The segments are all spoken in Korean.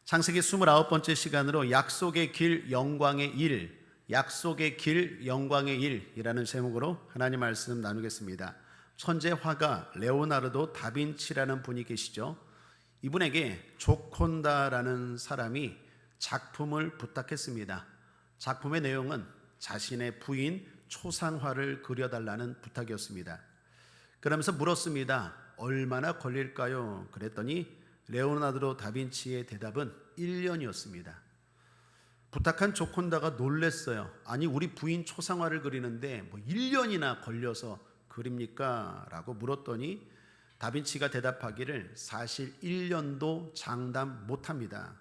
창세기 29번째 시간으로 약속의 길 영광의 일, 약속의 길 영광의 일이라는 제목으로 하나님 말씀 나누겠습니다. 천재 화가 레오나르도 다빈치라는 분이 계시죠. 이분에게 조콘다라는 사람이 작품을 부탁했습니다. 작품의 내용은 자신의 부인 초상화를 그려달라는 부탁이었습니다. 그러면서 물었습니다. 얼마나 걸릴까요? 그랬더니 레오나르도 다빈치의 대답은 1년이었습니다. 부탁한 조콘다가 놀랬어요. 아니, 우리 부인 초상화를 그리는데 뭐 1년이나 걸려서 그립니까? 라고 물었더니 다빈치가 대답하기를 사실 1년도 장담 못합니다.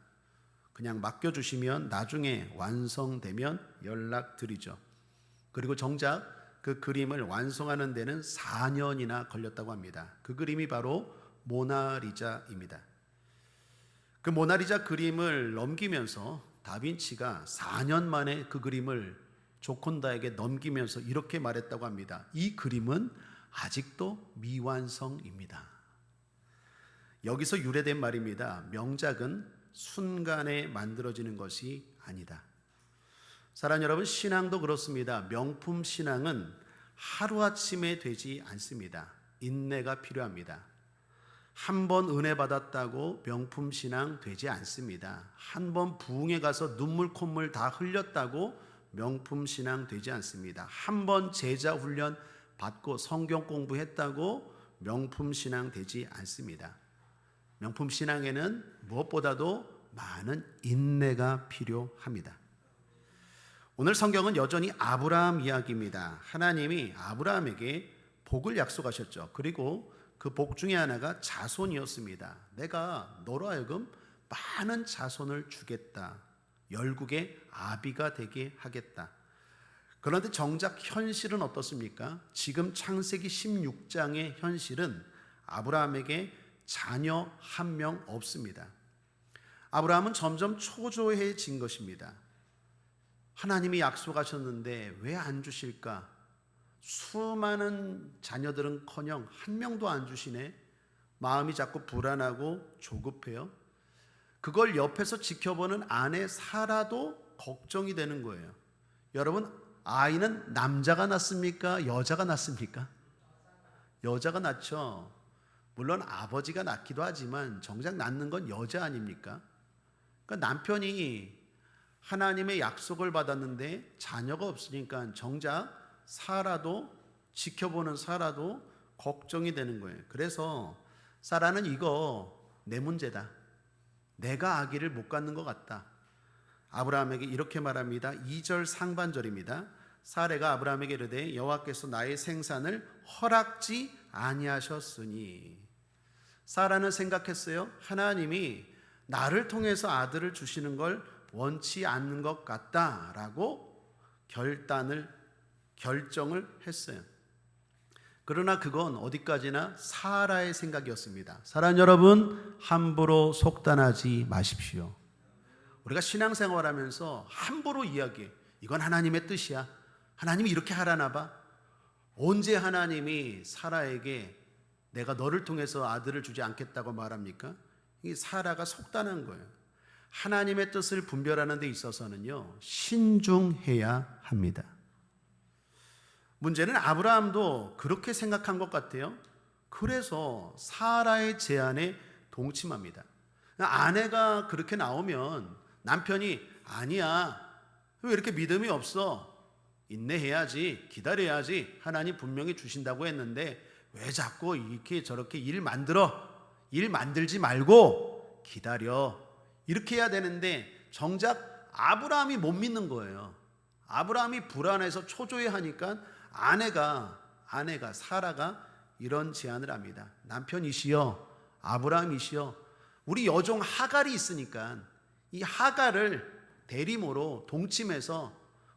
그냥 맡겨주시면 나중에 완성되면 연락드리죠. 그리고 정작 그 그림을 완성하는 데는 4년이나 걸렸다고 합니다. 그 그림이 바로 모나리자입니다. 그 모나리자 그림을 넘기면서 다빈치가 4년 만에 그 그림을 조콘다에게 넘기면서 이렇게 말했다고 합니다. 이 그림은 아직도 미완성입니다. 여기서 유래된 말입니다. 명작은 순간에 만들어지는 것이 아니다. 사랑하는 여러분, 신앙도 그렇습니다. 명품 신앙은 하루아침에 되지 않습니다. 인내가 필요합니다. 한 번 은혜 받았다고 명품 신앙 되지 않습니다. 한 번 부흥에 가서 눈물 콧물 다 흘렸다고 명품 신앙 되지 않습니다. 한 번 제자 훈련 받고 성경 공부했다고 명품 신앙 되지 않습니다. 명품 신앙에는 무엇보다도 많은 인내가 필요합니다. 오늘 성경은 여전히 아브라함 이야기입니다. 하나님이 아브라함에게 복을 약속하셨죠. 그리고 그 복 중에 하나가 자손이었습니다. 내가 너로 하여금 많은 자손을 주겠다. 열국의 아비가 되게 하겠다. 그런데 정작 현실은 어떻습니까? 지금 창세기 16장의 현실은 아브라함에게 자녀 한 명 없습니다. 아브라함은 점점 초조해진 것입니다. 하나님이 약속하셨는데 왜 안 주실까? 수많은 자녀들은커녕 한 명도 안 주시네. 마음이 자꾸 불안하고 조급해요. 그걸 옆에서 지켜보는 아내 사라도 걱정이 되는 거예요. 여러분, 아이는 남자가 낳습니까? 여자가 낳습니까? 여자가 낳죠. 물론 아버지가 낳기도 하지만 정작 낳는 건 여자 아닙니까? 그러니까 남편이 하나님의 약속을 받았는데 자녀가 없으니까 정작 사라도, 지켜보는 사라도 걱정이 되는 거예요. 그래서 사라는 이거 내 문제다. 내가 아기를 못 갖는 것 같다. 아브라함에게 이렇게 말합니다. 2절 상반절입니다. 사라가 아브라함에게 이르되 여호와께서 나의 생산을 허락지 아니하셨으니. 사라는 생각했어요. 하나님이 나를 통해서 아들을 주시는 걸 원치 않는 것 같다라고 결정을 했어요. 그러나 그건 어디까지나 사라의 생각이었습니다. 사랑하는 여러분, 함부로 속단하지 마십시오. 우리가 신앙생활하면서 함부로 이야기해. 이건 하나님의 뜻이야. 하나님이 이렇게 하라나 봐. 언제 하나님이 사라에게 내가 너를 통해서 아들을 주지 않겠다고 말합니까? 이 사라가 속단한 거예요. 하나님의 뜻을 분별하는 데 있어서는요, 신중해야 합니다. 문제는 아브라함도 그렇게 생각한 것 같아요. 그래서 사라의 제안에 동침합니다. 아내가 그렇게 나오면 남편이 아니야, 왜 이렇게 믿음이 없어? 인내해야지, 기다려야지. 하나님 분명히 주신다고 했는데 왜 자꾸 이렇게 저렇게 일 만들지 말고 기다려. 이렇게 해야 되는데 정작 아브라함이 못 믿는 거예요. 아브라함이 불안해서 초조해하니까 아내가 사라가 이런 제안을 합니다. 남편이시여, 아브라함이시여, 우리 여종 하갈이 있으니까 이 하갈을 대리모로 동침해서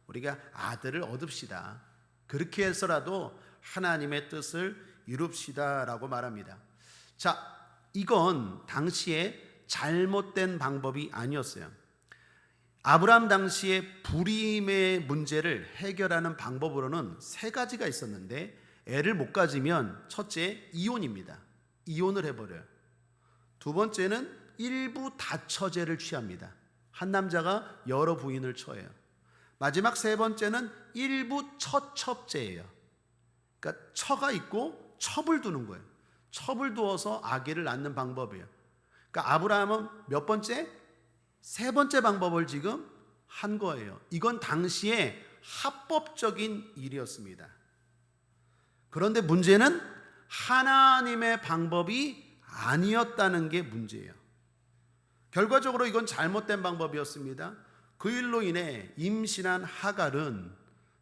우리가 아들을 얻읍시다. 그렇게 해서라도 하나님의 뜻을 이룹시다라고 말합니다. 자, 이건 당시에 잘못된 방법이 아니었어요. 아브라함 당시에 불임의 문제를 해결하는 방법으로는 3가지가 있었는데 애를 못 가지면 첫째, 이혼입니다. 이혼을 해버려요. 두 번째는 일부 다처제를 취합니다. 한 남자가 여러 부인을 처해요. 마지막 세 번째는 일부 처첩제예요. 그러니까 처가 있고 첩을 두는 거예요. 첩을 두어서 아기를 낳는 방법이에요. 그러니까 아브라함은 몇 번째? 세 번째 방법을 지금 한 거예요. 이건 당시에 합법적인 일이었습니다. 그런데 문제는 하나님의 방법이 아니었다는 게 문제예요. 결과적으로 이건 잘못된 방법이었습니다. 그 일로 인해 임신한 하갈은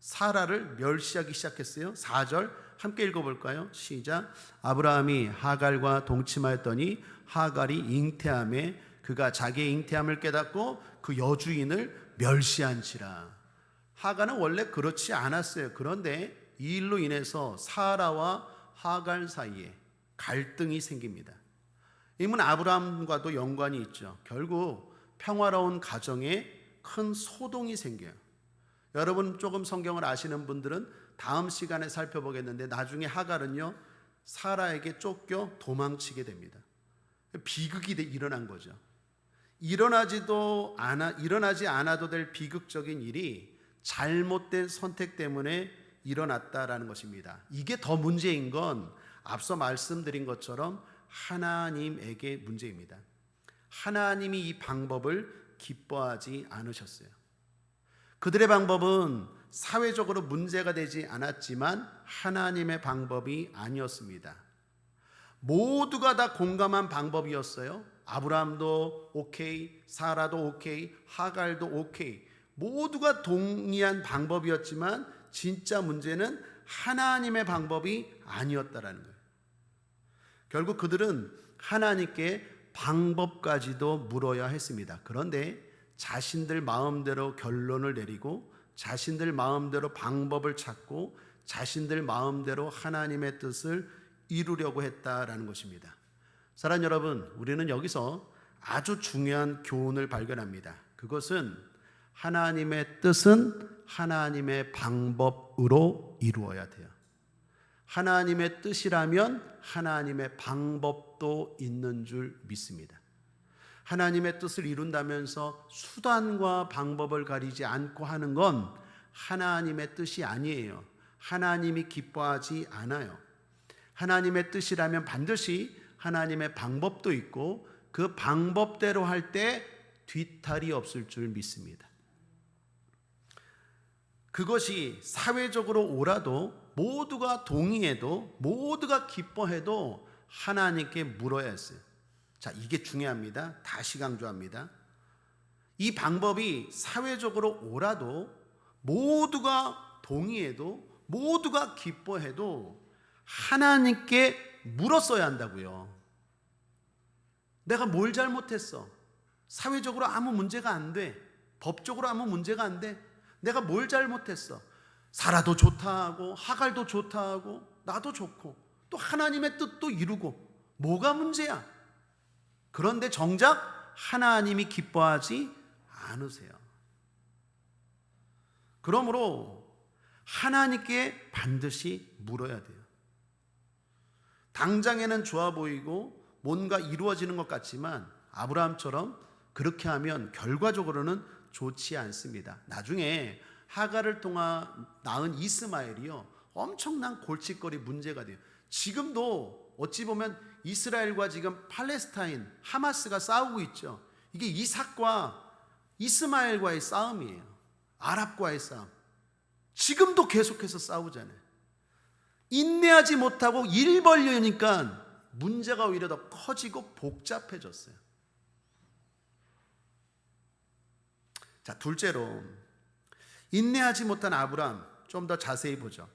사라를 멸시하기 시작했어요. 4절 함께 읽어볼까요? 시작. 아브라함이 하갈과 동침하였더니 하갈이 잉태함에 그가 자기의 잉태함을 깨닫고 그 여주인을 멸시한지라. 하갈은 원래 그렇지 않았어요. 그런데 이 일로 인해서 사라와 하갈 사이에 갈등이 생깁니다. 이는 아브라함과도 연관이 있죠. 결국 평화로운 가정에 큰 소동이 생겨요. 여러분 조금 성경을 아시는 분들은 다음 시간에 살펴보겠는데 나중에 하갈은요 사라에게 쫓겨 도망치게 됩니다. 비극이 일어난 거죠. 일어나지 않아도 될 비극적인 일이 잘못된 선택 때문에 일어났다라는 것입니다. 이게 더 문제인 건 앞서 말씀드린 것처럼 하나님에게 문제입니다. 하나님이 이 방법을 기뻐하지 않으셨어요. 그들의 방법은 사회적으로 문제가 되지 않았지만 하나님의 방법이 아니었습니다. 모두가 다 공감한 방법이었어요. 아브라함도 오케이, 사라도 오케이, 하갈도 오케이. 모두가 동의한 방법이었지만 진짜 문제는 하나님의 방법이 아니었다라는 거예요. 결국 그들은 하나님께 방법까지도 물어야 했습니다. 그런데 자신들 마음대로 결론을 내리고 자신들 마음대로 방법을 찾고 자신들 마음대로 하나님의 뜻을 이루려고 했다라는 것입니다. 사랑하는 여러분, 우리는 여기서 아주 중요한 교훈을 발견합니다. 그것은 하나님의 뜻은 하나님의 방법으로 이루어야 돼요. 하나님의 뜻이라면 하나님의 방법도 있는 줄 믿습니다. 하나님의 뜻을 이룬다면서 수단과 방법을 가리지 않고 하는 건 하나님의 뜻이 아니에요. 하나님이 기뻐하지 않아요. 하나님의 뜻이라면 반드시 하나님의 방법도 있고 그 방법대로 할 때 뒤탈이 없을 줄 믿습니다. 그것이 사회적으로 옳아도 모두가 동의해도 모두가 기뻐해도 하나님께 물어야 했어요. 자, 이게 중요합니다. 다시 강조합니다. 이 방법이 사회적으로 옳아도 모두가 동의해도 모두가 기뻐해도 하나님께 물었어야 한다고요. 내가 뭘 잘못했어? 사회적으로 아무 문제가 안 돼. 법적으로 아무 문제가 안 돼. 내가 뭘 잘못했어? 사라도 좋다 하고 하갈도 좋다 하고 나도 좋고 또 하나님의 뜻도 이루고 뭐가 문제야? 그런데 정작 하나님이 기뻐하지 않으세요. 그러므로 하나님께 반드시 물어야 돼요. 당장에는 좋아 보이고 뭔가 이루어지는 것 같지만 아브라함처럼 그렇게 하면 결과적으로는 좋지 않습니다. 나중에 하갈을 통해 낳은 이스마엘이요 엄청난 골칫거리 문제가 돼요. 지금도 어찌 보면 이스라엘과 지금 팔레스타인 하마스가 싸우고 있죠. 이게 이삭과 이스마엘과의 싸움이에요. 아랍과의 싸움. 지금도 계속해서 싸우잖아요. 인내하지 못하고 일 벌려니까 문제가 오히려 더 커지고 복잡해졌어요. 자, 둘째로 인내하지 못한 아브라함 좀 더 자세히 보죠.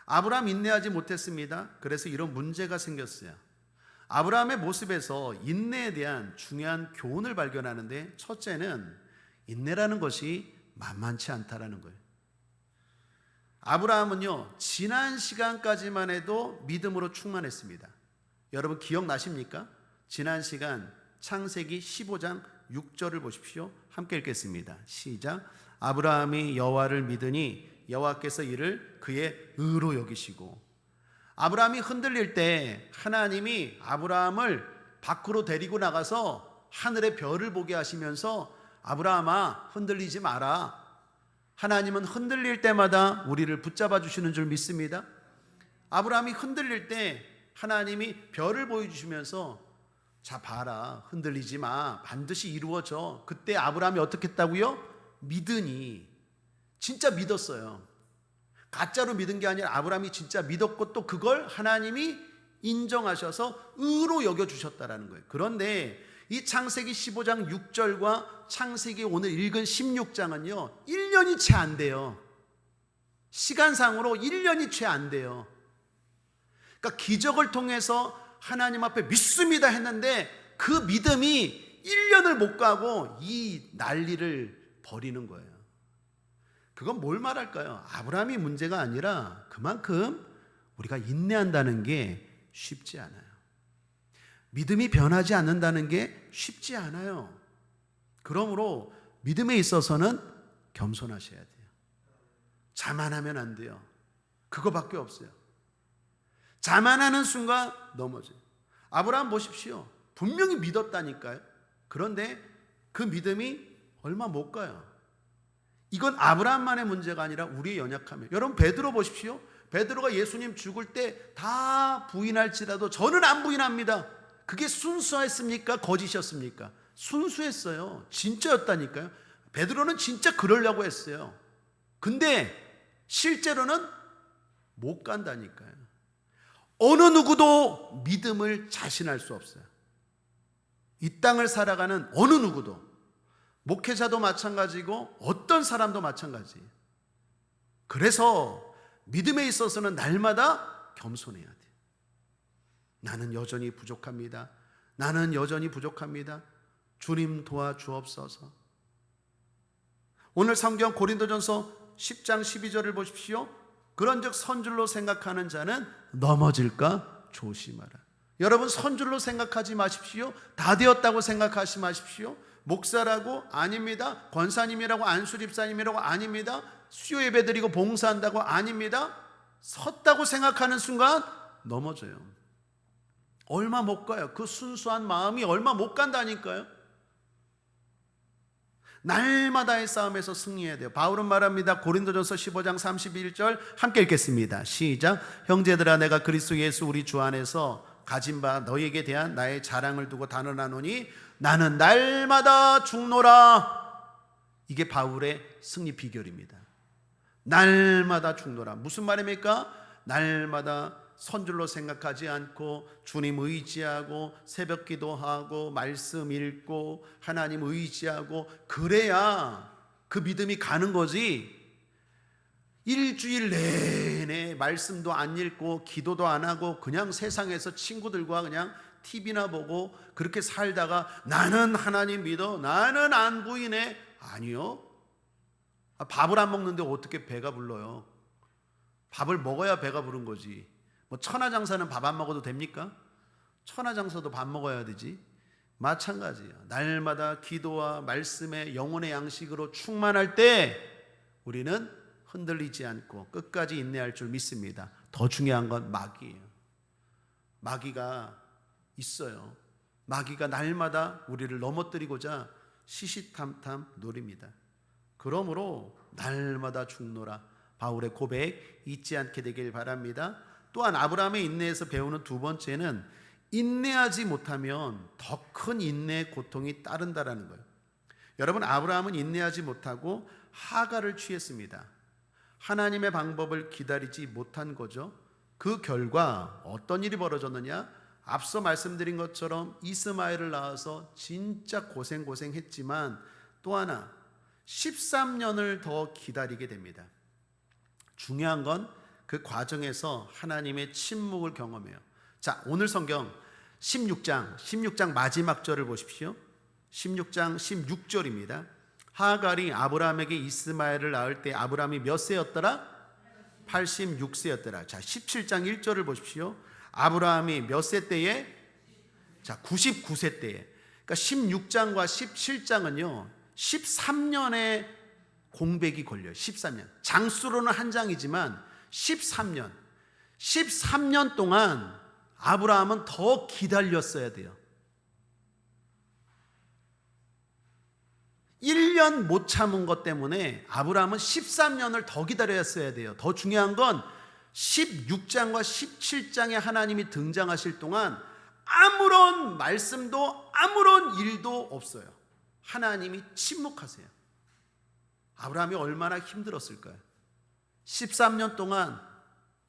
아브라함 인내하지 못했습니다. 그래서 이런 문제가 생겼어요. 아브라함의 모습에서 인내에 대한 중요한 교훈을 발견하는데 첫째는 인내라는 것이 만만치 않다라는 거예요. 아브라함은요 지난 시간까지만 해도 믿음으로 충만했습니다. 여러분 기억나십니까? 지난 시간 창세기 15장 6절을 보십시오. 함께 읽겠습니다. 시작. 아브라함이 여호와를 믿으니 여호와께서 이를 그의 의로 여기시고. 아브라함이 흔들릴 때 하나님이 아브라함을 밖으로 데리고 나가서 하늘의 별을 보게 하시면서 아브라함아 흔들리지 마라. 하나님은 흔들릴 때마다 우리를 붙잡아 주시는 줄 믿습니다. 아브라함이 흔들릴 때 하나님이 별을 보여주시면서 자 봐라, 흔들리지 마, 반드시 이루어져. 그때 아브라함이 어떻게 했다고요? 믿으니. 진짜 믿었어요. 가짜로 믿은 게 아니라 아브라함이 진짜 믿었고 또 그걸 하나님이 인정하셔서 의로 여겨주셨다라는 거예요. 그런데 이 창세기 15장 6절과 창세기 오늘 읽은 16장은요 1년이 채 안 돼요. 시간상으로 1년이 채 안 돼요. 그러니까 기적을 통해서 하나님 앞에 믿습니다 했는데 그 믿음이 1년을 못 가고 이 난리를 벌이는 거예요. 그건 뭘 말할까요? 아브라함이 문제가 아니라 그만큼 우리가 인내한다는 게 쉽지 않아요. 믿음이 변하지 않는다는 게 쉽지 않아요. 그러므로 믿음에 있어서는 겸손하셔야 돼요. 자만하면 안 돼요. 그거밖에 없어요. 자만하는 순간 넘어져요. 아브라함 보십시오. 분명히 믿었다니까요. 그런데 그 믿음이 얼마 못 가요. 이건 아브라함만의 문제가 아니라 우리의 연약함이에요. 여러분 베드로 보십시오. 베드로가 예수님 죽을 때 다 부인할지라도 저는 안 부인합니다. 그게 순수했습니까? 거짓이었습니까? 순수했어요. 진짜였다니까요. 베드로는 진짜 그러려고 했어요. 근데 실제로는 못 간다니까요. 어느 누구도 믿음을 자신할 수 없어요. 이 땅을 살아가는 어느 누구도, 목회자도 마찬가지고 어떤 사람도 마찬가지예요. 그래서 믿음에 있어서는 날마다 겸손해야 돼요. 나는 여전히 부족합니다. 나는 여전히 부족합니다. 주님 도와주옵소서. 오늘 성경 고린도전서 10장 12절을 보십시오. 그런즉 선줄로 생각하는 자는 넘어질까 조심하라. 여러분 선줄로 생각하지 마십시오. 다 되었다고 생각하지 마십시오. 목사라고 아닙니다. 권사님이라고 안수집사님이라고 아닙니다. 수요 예배드리고 봉사한다고 아닙니다. 섰다고 생각하는 순간 넘어져요. 얼마 못 가요. 그 순수한 마음이 얼마 못 간다니까요. 날마다의 싸움에서 승리해야 돼요. 바울은 말합니다. 고린도전서 15장 31절 함께 읽겠습니다. 시작. 형제들아 내가 그리스도 예수 우리 주 안에서 가진 바 너희에게 대한 나의 자랑을 두고 단언하노니 나는 날마다 죽노라. 이게 바울의 승리 비결입니다. 날마다 죽노라. 무슨 말입니까? 날마다 선줄로 생각하지 않고 주님 의지하고 새벽 기도하고 말씀 읽고 하나님 의지하고 그래야 그 믿음이 가는 거지. 일주일 내내 말씀도 안 읽고 기도도 안 하고 그냥 세상에서 친구들과 그냥 TV나 보고 그렇게 살다가 나는 하나님 믿어, 나는 안 부인해. 아니요. 밥을 안 먹는데 어떻게 배가 불러요? 밥을 먹어야 배가 부른 거지. 뭐 천하장사는 밥 안 먹어도 됩니까? 천하장사도 밥 먹어야 되지. 마찬가지예요. 날마다 기도와 말씀의 영혼의 양식으로 충만할 때 우리는 흔들리지 않고 끝까지 인내할 줄 믿습니다. 더 중요한 건 마귀예요. 마귀가 있어요. 마귀가 날마다 우리를 넘어뜨리고자 시시탐탐 노립니다. 그러므로 날마다 죽노라. 바울의 고백 잊지 않게 되길 바랍니다. 또한 아브라함의 인내에서 배우는 두 번째는 인내하지 못하면 더 큰 인내의 고통이 따른다라는 거예요. 여러분 아브라함은 인내하지 못하고 하갈을 취했습니다. 하나님의 방법을 기다리지 못한 거죠. 그 결과 어떤 일이 벌어졌느냐? 앞서 말씀드린 것처럼 이스마엘을 낳아서 진짜 고생했지만 또 하나 13년을 더 기다리게 됩니다. 중요한 건 그 과정에서 하나님의 침묵을 경험해요. 자, 오늘 성경 16장 마지막 절을 보십시오. 16장 16절입니다. 하갈이 아브라함에게 이스마엘을 낳을 때 아브라함이 몇 세였더라? 86세였더라. 자, 17장 1절을 보십시오. 아브라함이 몇 세 때에? 자, 99세 때에. 그러니까 16장과 17장은요 13년의 공백이 걸려요. 13년. 장수로는 한 장이지만 13년 동안 아브라함은 더 기다렸어야 돼요. 1년 못 참은 것 때문에 아브라함은 13년을 더 기다렸어야 돼요. 더 중요한 건 16장과 17장에 하나님이 등장하실 동안 아무런 말씀도 아무런 일도 없어요. 하나님이 침묵하세요. 아브라함이 얼마나 힘들었을까요? 13년 동안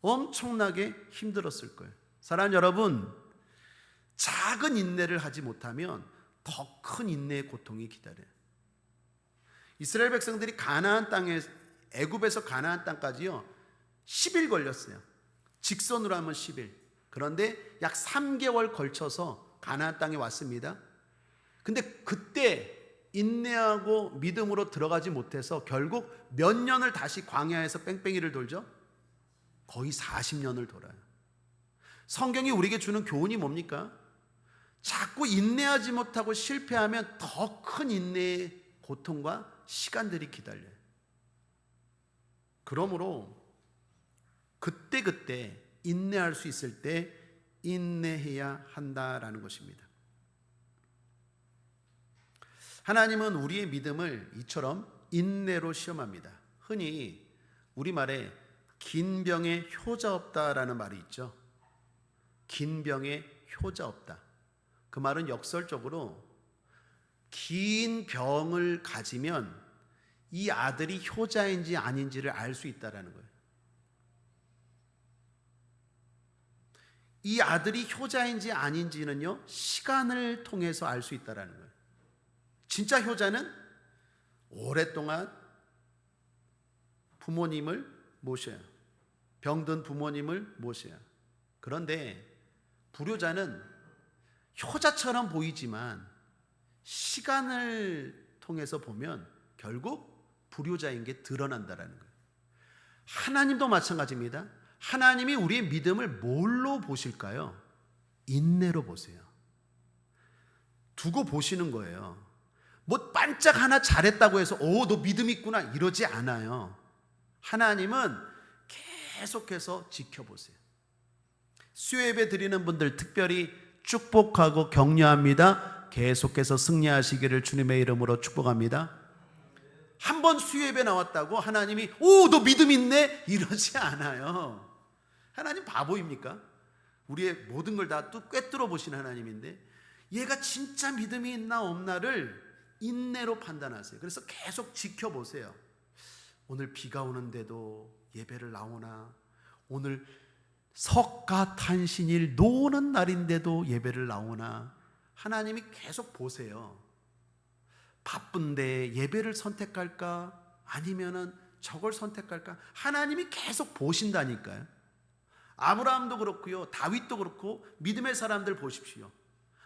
엄청나게 힘들었을 거예요. 사랑하는 여러분, 작은 인내를 하지 못하면 더 큰 인내의 고통이 기다려요. 이스라엘 백성들이 가나안 땅에, 애굽에서 가나안 땅까지요 10일 걸렸어요. 직선으로 하면 10일. 그런데 약 3개월 걸쳐서 가나안 땅에 왔습니다. 근데 그때 인내하고 믿음으로 들어가지 못해서 결국 몇 년을 다시 광야에서 뺑뺑이를 돌죠? 거의 40년을 돌아요. 성경이 우리에게 주는 교훈이 뭡니까? 자꾸 인내하지 못하고 실패하면 더 큰 인내의 고통과 시간들이 기다려요. 그러므로 그때그때 인내할 수 있을 때 인내해야 한다라는 것입니다. 하나님은 우리의 믿음을 이처럼 인내로 시험합니다. 흔히 우리말에 긴 병에 효자 없다라는 말이 있죠. 긴 병에 효자 없다. 그 말은 역설적으로 긴 병을 가지면 이 아들이 효자인지 아닌지를 알 수 있다라는 거예요. 이 아들이 효자인지 아닌지는요, 시간을 통해서 알 수 있다라는 거예요. 진짜 효자는 오랫동안 부모님을 모셔요. 병든 부모님을 모셔요. 그런데 불효자는 효자처럼 보이지만 시간을 통해서 보면 결국 불효자인 게 드러난다라는 거예요. 하나님도 마찬가지입니다. 하나님이 우리의 믿음을 뭘로 보실까요? 인내로 보세요. 두고 보시는 거예요. 뭐 반짝 하나 잘했다고 해서 너 믿음 있구나 이러지 않아요. 하나님은 계속해서 지켜보세요. 수요예배 드리는 분들 특별히 축복하고 격려합니다. 계속해서 승리하시기를 주님의 이름으로 축복합니다. 한 번 수요예배 나왔다고 하나님이 너 믿음 있네 이러지 않아요. 하나님 바보입니까? 우리의 모든 걸 다 꿰뚫어 보시는 하나님인데 얘가 진짜 믿음이 있나 없나를 인내로 판단하세요. 그래서 계속 지켜보세요. 오늘 비가 오는데도 예배를 나오나, 오늘 석가탄신일 노는 날인데도 예배를 나오나, 하나님이 계속 보세요. 바쁜데 예배를 선택할까 아니면은 저걸 선택할까, 하나님이 계속 보신다니까요. 아브라함도 그렇고요, 다윗도 그렇고 믿음의 사람들 보십시오.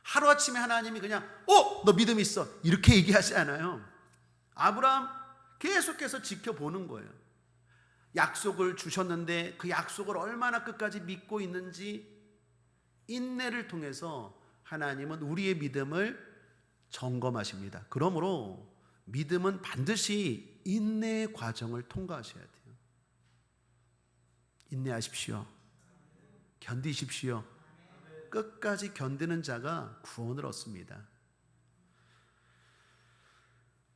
하루아침에 하나님이 그냥 너 믿음 있어 이렇게 얘기하지 않아요. 아브라함 계속해서 지켜보는 거예요. 약속을 주셨는데 그 약속을 얼마나 끝까지 믿고 있는지 인내를 통해서 하나님은 우리의 믿음을 점검하십니다. 그러므로 믿음은 반드시 인내의 과정을 통과하셔야 돼요. 인내하십시오. 견디십시오. 끝까지 견디는 자가 구원을 얻습니다.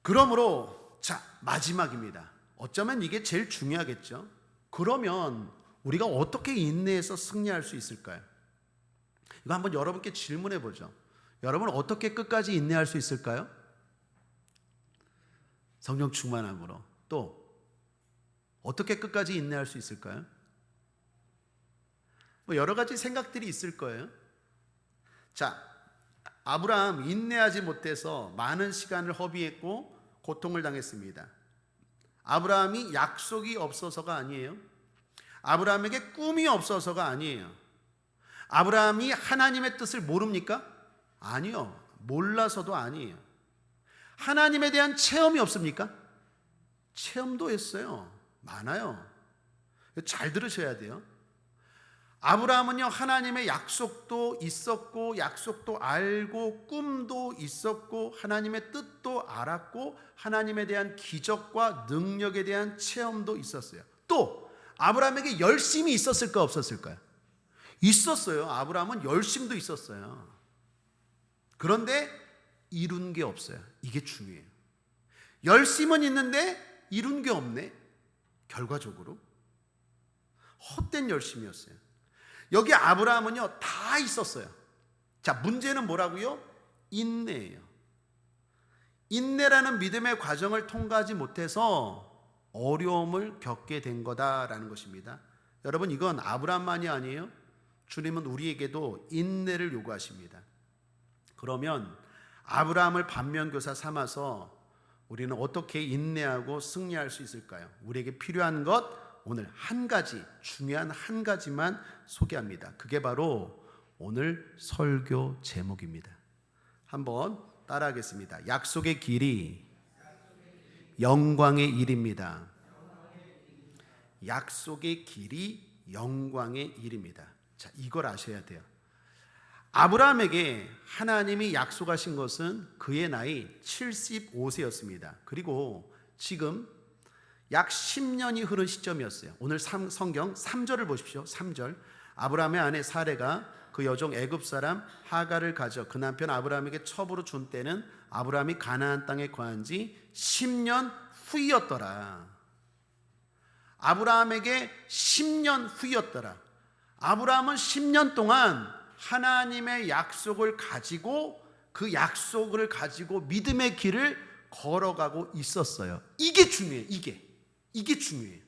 그러므로 마지막입니다. 어쩌면 이게 제일 중요하겠죠. 그러면 우리가 어떻게 인내해서 승리할 수 있을까요? 이거 한번 여러분께 질문해 보죠. 여러분 어떻게 끝까지 인내할 수 있을까요? 성령 충만함으로. 또 어떻게 끝까지 인내할 수 있을까요? 여러 가지 생각들이 있을 거예요. 아브라함 인내하지 못해서 많은 시간을 허비했고 고통을 당했습니다. 아브라함이 약속이 없어서가 아니에요. 아브라함에게 꿈이 없어서가 아니에요. 아브라함이 하나님의 뜻을 모릅니까? 아니요. 몰라서도 아니에요. 하나님에 대한 체험이 없습니까? 체험도 했어요. 많아요. 잘 들으셔야 돼요. 아브라함은요, 하나님의 약속도 있었고, 약속도 알고, 꿈도 있었고, 하나님의 뜻도 알았고, 하나님에 대한 기적과 능력에 대한 체험도 있었어요. 또 아브라함에게 열심이 있었을까 없었을까요? 있었어요. 아브라함은 열심도 있었어요. 그런데 이룬 게 없어요. 이게 중요해요. 열심은 있는데 이룬 게 없네. 결과적으로 헛된 열심이었어요. 여기 아브라함은요 다 있었어요. 자, 문제는 뭐라고요? 인내예요. 인내라는 믿음의 과정을 통과하지 못해서 어려움을 겪게 된 거다라는 것입니다. 여러분, 이건 아브라함만이 아니에요. 주님은 우리에게도 인내를 요구하십니다. 그러면 아브라함을 반면교사 삼아서 우리는 어떻게 인내하고 승리할 수 있을까요? 우리에게 필요한 것 오늘 한 가지, 중요한 한 가지만 소개합니다. 그게 바로 오늘 설교 제목입니다. 한번 따라하겠습니다. 약속의 길이 영광의 일입니다. 약속의 길이 영광의 일입니다. 자, 이걸 아셔야 돼요. 아브라함에게 하나님이 약속하신 것은 그의 나이 75세였습니다. 그리고 지금 약 10년이 흐른 시점이었어요. 오늘 성경 3절을 보십시오. 3절. 아브라함의 아내 사레가 그 여종 애굽 사람 하갈을 가져 그 남편 아브라함에게 첩으로 준 때는 아브라함이 가나안 땅에 거한 지 10년 후이었더라. 아브라함에게 10년 후이었더라. 아브라함은 10년 동안 하나님의 약속을 가지고 그 약속을 가지고 믿음의 길을 걸어가고 있었어요. 이게 중요해요. 이게 중요해요.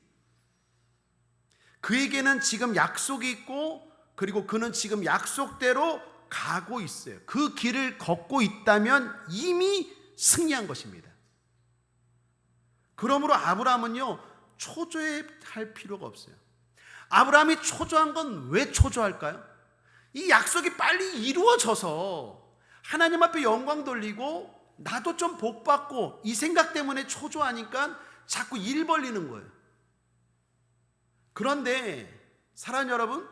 그에게는 지금 약속이 있고 그리고 그는 지금 약속대로 가고 있어요. 그 길을 걷고 있다면 이미 승리한 것입니다. 그러므로 아브라함은요 초조해할 필요가 없어요. 아브라함이 초조한 건 왜 초조할까요? 이 약속이 빨리 이루어져서 하나님 앞에 영광 돌리고 나도 좀 복 받고 이 생각 때문에 초조하니까 자꾸 일 벌리는 거예요. 그런데 사랑하는 여러분,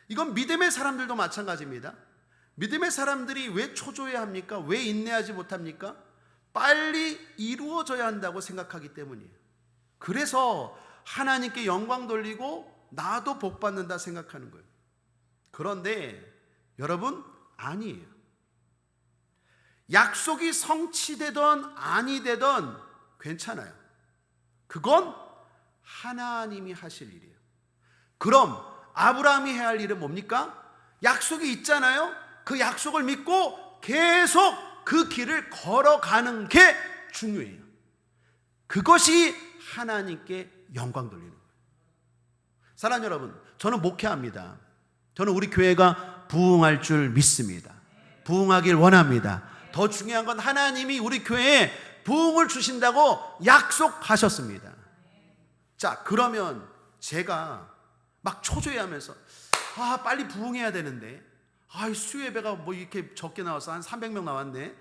이건 믿음의 사람들도 마찬가지입니다. 믿음의 사람들이 왜 초조해야 합니까? 왜 인내하지 못합니까? 빨리 이루어져야 한다고 생각하기 때문이에요. 그래서 하나님께 영광 돌리고 나도 복 받는다 생각하는 거예요. 그런데 여러분, 아니에요. 약속이 성취되던 아니 되던 괜찮아요. 그건 하나님이 하실 일이에요. 그럼 아브라함이 해야 할 일은 뭡니까? 약속이 있잖아요. 그 약속을 믿고 계속 그 길을 걸어가는 게 중요해요. 그것이 하나님께 영광 돌리는 거예요. 사랑하는 여러분, 저는 목회합니다. 저는 우리 교회가 부흥할 줄 믿습니다. 부흥하길 원합니다. 더 중요한 건 하나님이 우리 교회에 부흥을 주신다고 약속하셨습니다. 자, 그러면 제가 막 초조해하면서 빨리 부흥해야 되는데 수요 예배가 뭐 이렇게 적게 나와서 한 300명 나왔네.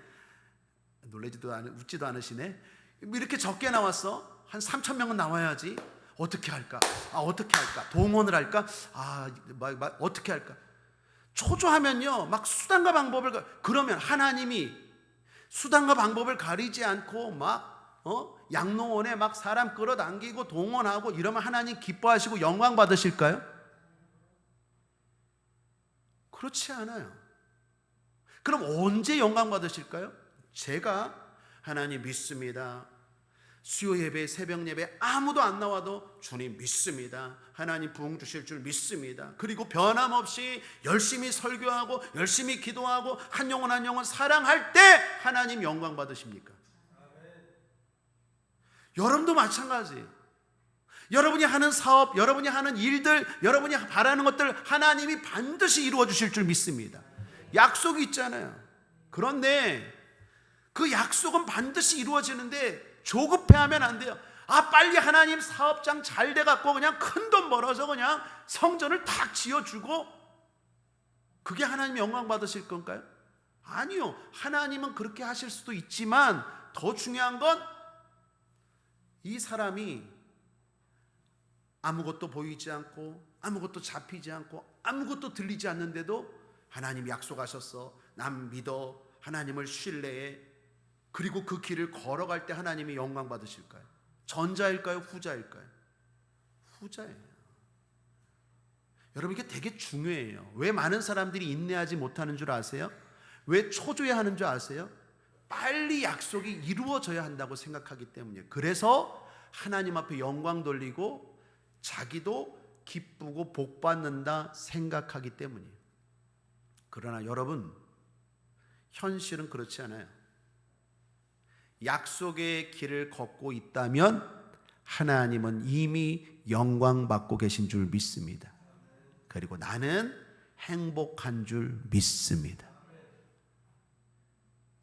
웃지도 않으시네. 이렇게 적게 나왔어. 한 3,000명은 나와야지. 어떻게 할까? 어떻게 할까? 동원을 할까? 어떻게 할까? 초조하면요, 막 수단과 방법을 그러면 하나님이 수단과 방법을 가리지 않고 막 양로원에 막 사람 끌어당기고 동원하고 이러면 하나님 기뻐하시고 영광 받으실까요? 그렇지 않아요. 그럼 언제 영광 받으실까요? 제가 하나님 믿습니다. 수요 예배, 새벽 예배 아무도 안 나와도 주님 믿습니다. 하나님 부흥 주실 줄 믿습니다. 그리고 변함없이 열심히 설교하고 열심히 기도하고 한 영혼 한 영혼 사랑할 때 하나님 영광 받으십니까? 여러분도 마찬가지예요. 여러분이 하는 사업, 여러분이 하는 일들, 여러분이 바라는 것들 하나님이 반드시 이루어 주실 줄 믿습니다. 약속이 있잖아요. 그런데 그 약속은 반드시 이루어지는데 조급해하면 안 돼요. 빨리 하나님 사업장 잘 돼갖고 그냥 큰 돈 벌어서 그냥 성전을 탁 지어주고 그게 하나님 영광 받으실 건가요? 아니요. 하나님은 그렇게 하실 수도 있지만 더 중요한 건 이 사람이 아무것도 보이지 않고 아무것도 잡히지 않고 아무것도 들리지 않는데도 하나님 약속하셨어. 난 믿어. 하나님을 신뢰해. 그리고 그 길을 걸어갈 때 하나님이 영광 받으실까요? 전자일까요? 후자일까요? 후자예요. 여러분, 이게 되게 중요해요. 왜 많은 사람들이 인내하지 못하는 줄 아세요? 왜 초조해하는 줄 아세요? 빨리 약속이 이루어져야 한다고 생각하기 때문이에요. 그래서 하나님 앞에 영광 돌리고 자기도 기쁘고 복 받는다 생각하기 때문이에요. 그러나 여러분, 현실은 그렇지 않아요. 약속의 길을 걷고 있다면 하나님은 이미 영광 받고 계신 줄 믿습니다. 그리고 나는 행복한 줄 믿습니다.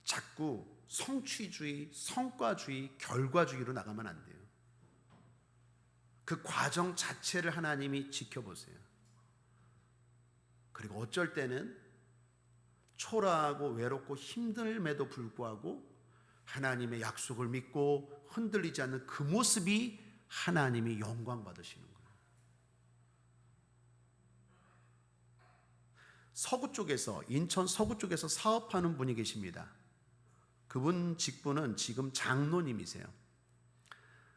자꾸 성취주의, 성과주의, 결과주의로 나가면 안 돼요. 그 과정 자체를 하나님이 지켜보세요. 그리고 어쩔 때는 초라하고 외롭고 힘듦에도 불구하고 하나님의 약속을 믿고 흔들리지 않는 그 모습이 하나님이 영광 받으시는 거예요. 서구 쪽에서, 인천 서구 쪽에서 사업하는 분이 계십니다. 그분 직분은 지금 장로님이세요.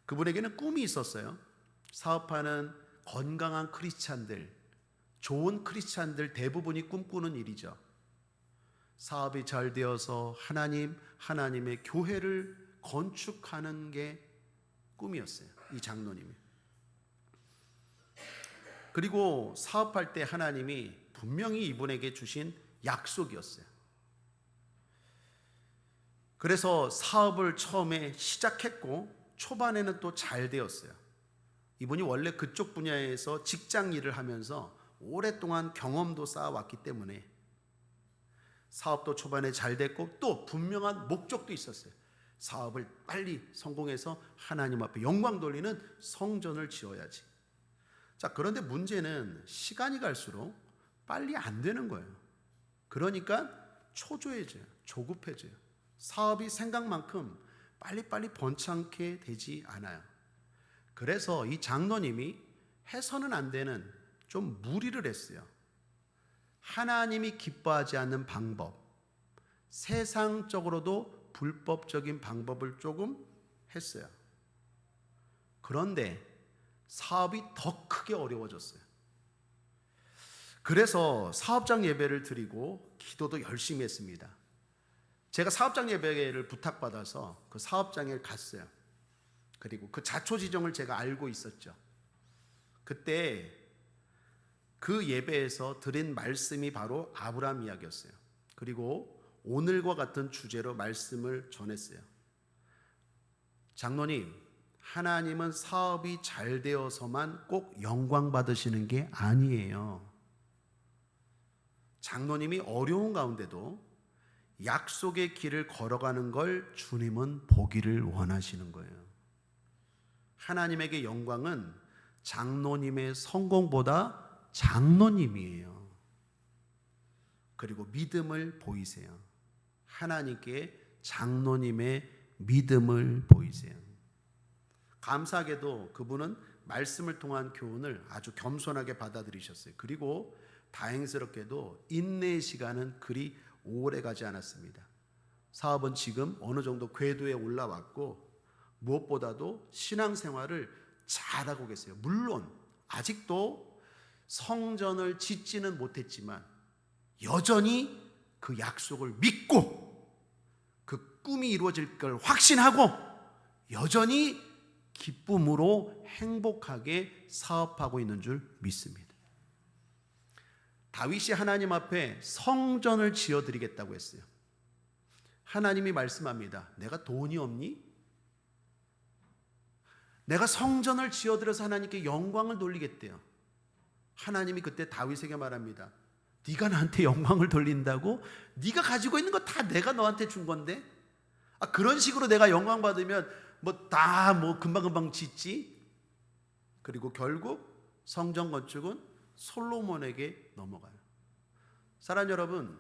그분에게는 꿈이 있었어요. 사업하는 건강한 크리스찬들, 좋은 크리스찬들 대부분이 꿈꾸는 일이죠. 사업이 잘 되어서 하나님의 교회를 건축하는 게 꿈이었어요. 이 장로님이. 그리고 사업할 때 하나님이 분명히 이분에게 주신 약속이었어요. 그래서 사업을 처음에 시작했고 초반에는 또 잘 되었어요. 이분이 원래 그쪽 분야에서 직장 일을 하면서 오랫동안 경험도 쌓아왔기 때문에 사업도 초반에 잘 됐고 또 분명한 목적도 있었어요. 사업을 빨리 성공해서 하나님 앞에 영광 돌리는 성전을 지어야지. 자, 그런데 문제는 시간이 갈수록 빨리 안 되는 거예요. 그러니까 초조해져요. 조급해져요. 사업이 생각만큼 빨리빨리 번창케 되지 않아요. 그래서 이 장로님이 해서는 안 되는 좀 무리를 했어요. 하나님이 기뻐하지 않는 방법, 세상적으로도 불법적인 방법을 조금 했어요. 그런데 사업이 더 크게 어려워졌어요. 그래서 사업장 예배를 드리고 기도도 열심히 했습니다. 제가 사업장 예배를 부탁받아서 그 사업장에 갔어요. 그리고 그 자초지종을 제가 알고 있었죠. 그때 그 예배에서 드린 말씀이 바로 아브라함 이야기였어요. 그리고 오늘과 같은 주제로 말씀을 전했어요. 장로님, 하나님은 사업이 잘 되어서만 꼭 영광 받으시는 게 아니에요. 장로님이 어려운 가운데도 약속의 길을 걸어가는 걸 주님은 보기를 원하시는 거예요. 하나님에게 영광은 장로님의 성공보다 장로님이에요. 그리고 믿음을 보이세요. 하나님께 장로님의 믿음을 보이세요. 감사하게도 그분은 말씀을 통한 교훈을 아주 겸손하게 받아들이셨어요. 그리고 다행스럽게도 인내의 시간은 그리 오래 가지 않았습니다. 사업은 지금 어느 정도 궤도에 올라왔고 무엇보다도 신앙생활을 잘하고 계세요. 물론 아직도 성전을 짓지는 못했지만 여전히 그 약속을 믿고 그 꿈이 이루어질 걸 확신하고 여전히 기쁨으로 행복하게 사업하고 있는 줄 믿습니다. 다윗이 하나님 앞에 성전을 지어드리겠다고 했어요. 하나님이 말씀합니다. 내가 돈이 없니? 내가 성전을 지어드려서 하나님께 영광을 돌리겠대요. 하나님이 그때 다윗에게 말합니다. 네가 나한테 영광을 돌린다고? 네가 가지고 있는 거 다 내가 너한테 준 건데? 그런 식으로 내가 영광 받으면 금방금방 짓지? 그리고 결국 성전 건축은 솔로몬에게 넘어가요. 사랑하는 여러분,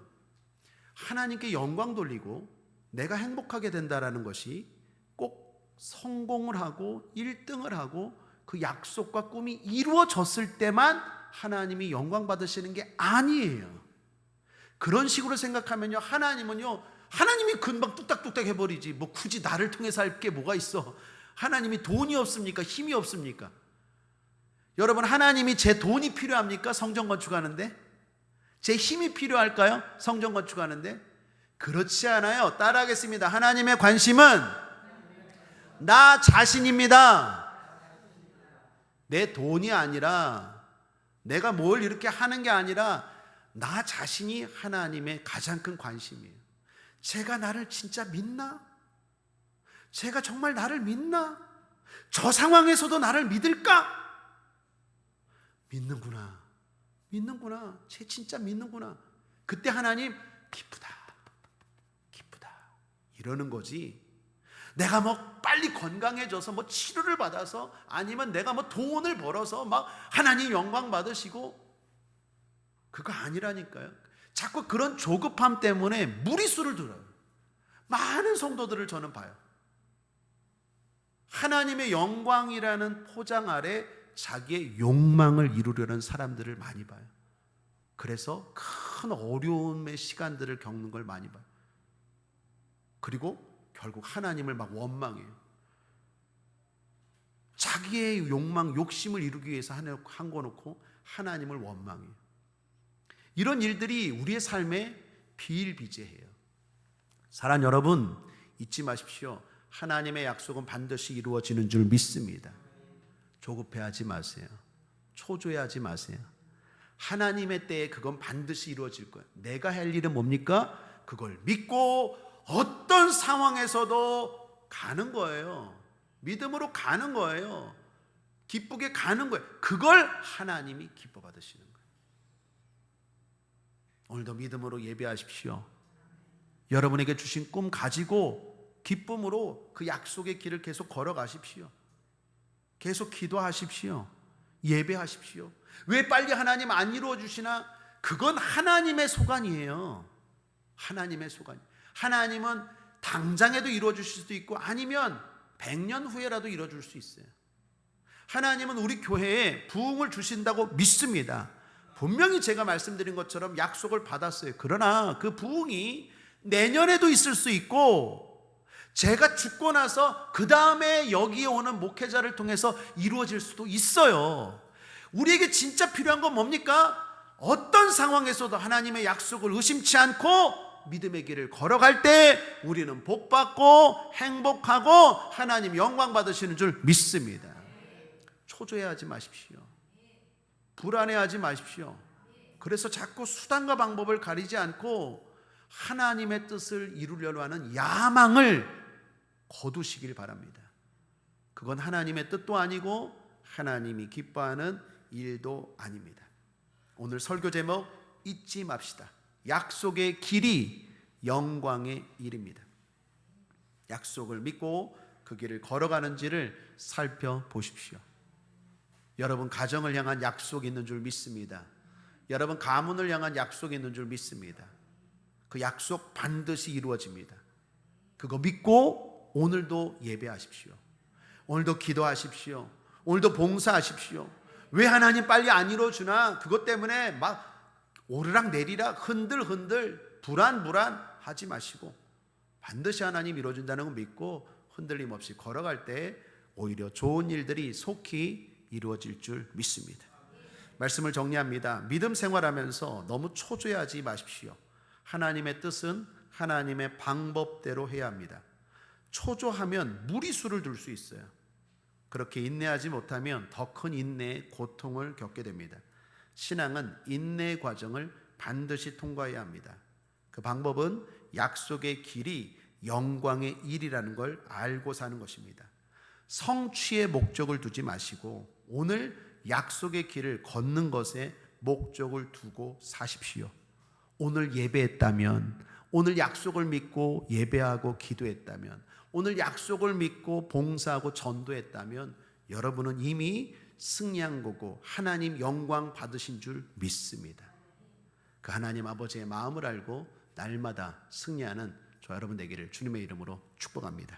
하나님께 영광 돌리고 내가 행복하게 된다라는 것이 꼭 성공을 하고 1등을 하고 그 약속과 꿈이 이루어졌을 때만 하나님이 영광 받으시는 게 아니에요. 그런 식으로 생각하면요, 하나님이 금방 뚝딱뚝딱 해버리지. 뭐 굳이 나를 통해서 할 게 뭐가 있어? 하나님이 돈이 없습니까? 힘이 없습니까? 여러분, 하나님이 제 돈이 필요합니까? 성전 건축하는데? 제 힘이 필요할까요? 성전 건축하는데? 그렇지 않아요. 따라하겠습니다. 하나님의 관심은 나 자신입니다. 내 돈이 아니라, 내가 뭘 이렇게 하는 게 아니라 나 자신이 하나님의 가장 큰 관심이에요. 제가 나를 진짜 믿나? 제가 정말 나를 믿나? 저 상황에서도 나를 믿을까? 믿는구나. 믿는구나. 쟤 진짜 믿는구나. 그때 하나님 기쁘다. 기쁘다. 이러는 거지. 내가 뭐 빨리 건강해져서 뭐 치료를 받아서, 아니면 내가 뭐 돈을 벌어서 막 하나님 영광 받으시고, 그거 아니라니까요. 자꾸 그런 조급함 때문에 무리수를 들어요. 많은 성도들을 저는 봐요. 하나님의 영광이라는 포장 아래 자기의 욕망을 이루려는 사람들을 많이 봐요. 그래서 큰 어려움의 시간들을 겪는 걸 많이 봐요. 그리고 결국 하나님을 막 원망해요. 자기의 욕망, 욕심을 이루기 위해서 한 거 놓고 하나님을 원망해요. 이런 일들이 우리의 삶에 비일비재해요. 사랑 여러분, 잊지 마십시오. 하나님의 약속은 반드시 이루어지는 줄 믿습니다. 조급해하지 마세요. 초조해하지 마세요. 하나님의 때에 그건 반드시 이루어질 거예요. 내가 할 일은 뭡니까? 그걸 믿고 어떤 상황에서도 가는 거예요. 믿음으로 가는 거예요. 기쁘게 가는 거예요. 그걸 하나님이 기뻐 받으시는 거예요. 오늘도 믿음으로 예배하십시오. 여러분에게 주신 꿈 가지고 기쁨으로 그 약속의 길을 계속 걸어가십시오. 계속 기도하십시오. 예배하십시오. 왜 빨리 하나님 안 이루어 주시나? 그건 하나님의 소관이에요. 하나님의 소관. 하나님은 당장에도 이루어 주실 수도 있고, 아니면 100년 후에라도 이루어 줄 수 있어요. 하나님은 우리 교회에 부흥을 주신다고 믿습니다. 분명히 제가 말씀드린 것처럼 약속을 받았어요. 그러나 그 부흥이 내년에도 있을 수 있고, 제가 죽고 나서 그 다음에 여기에 오는 목회자를 통해서 이루어질 수도 있어요. 우리에게 진짜 필요한 건 뭡니까? 어떤 상황에서도 하나님의 약속을 의심치 않고 믿음의 길을 걸어갈 때 우리는 복받고 행복하고 하나님 영광 받으시는 줄 믿습니다. 초조해하지 마십시오. 불안해하지 마십시오. 그래서 자꾸 수단과 방법을 가리지 않고 하나님의 뜻을 이루려고 하는 야망을 거두시길 바랍니다. 그건 하나님의 뜻도 아니고 하나님이 기뻐하는 일도 아닙니다. 오늘 설교 제목 잊지 맙시다. 약속의 길이 영광의 일입니다. 약속을 믿고 그 길을 걸어가는지를 살펴보십시오. 여러분 가정을 향한 약속이 있는 줄 믿습니다. 여러분 가문을 향한 약속이 있는 줄 믿습니다. 그 약속 반드시 이루어집니다. 그거 믿고 오늘도 예배하십시오. 오늘도 기도하십시오. 오늘도 봉사하십시오. 왜 하나님 빨리 안 이루어주나? 그것 때문에 막 오르락 내리락 흔들흔들 불안하지 마시고 반드시 하나님 이루어준다는 걸 믿고 흔들림 없이 걸어갈 때 오히려 좋은 일들이 속히 이루어질 줄 믿습니다. 말씀을 정리합니다. 믿음 생활하면서 너무 초조해하지 마십시오. 하나님의 뜻은 하나님의 방법대로 해야 합니다. 초조하면 무리수를 둘 수 있어요. 그렇게 인내하지 못하면 더 큰 인내의 고통을 겪게 됩니다. 신앙은 인내의 과정을 반드시 통과해야 합니다. 그 방법은 약속의 길이 영광의 일이라는 걸 알고 사는 것입니다. 성취의 목적을 두지 마시고 오늘 약속의 길을 걷는 것에 목적을 두고 사십시오. 오늘 예배했다면, 오늘 약속을 믿고 예배하고 기도했다면, 오늘 약속을 믿고 봉사하고 전도했다면 여러분은 이미 승리한 거고 하나님 영광 받으신 줄 믿습니다. 그 하나님 아버지의 마음을 알고 날마다 승리하는 저 여러분 되기를 주님의 이름으로 축복합니다.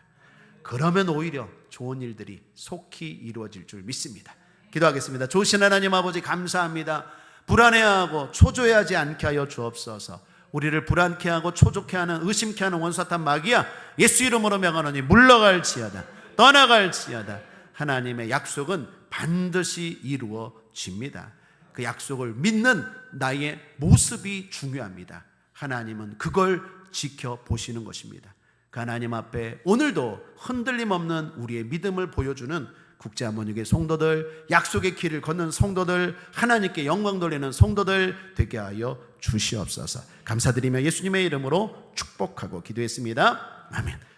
그러면 오히려 좋은 일들이 속히 이루어질 줄 믿습니다. 기도하겠습니다. 좋으신 하나님 아버지 감사합니다. 불안해하고 초조해하지 않게 하여 주옵소서. 우리를 불안케 하고 초조케 하는 의심케 하는 원사탄 마귀야 예수 이름으로 명하노니 물러갈지어다 떠나갈지어다. 하나님의 약속은 반드시 이루어집니다. 그 약속을 믿는 나의 모습이 중요합니다. 하나님은 그걸 지켜보시는 것입니다. 그 하나님 앞에 오늘도 흔들림 없는 우리의 믿음을 보여주는 국제한문육의 성도들, 약속의 길을 걷는 성도들, 하나님께 영광 돌리는 성도들 되게 하여 주시옵소서. 감사드리며 예수님의 이름으로 축복하고 기도했습니다. 아멘.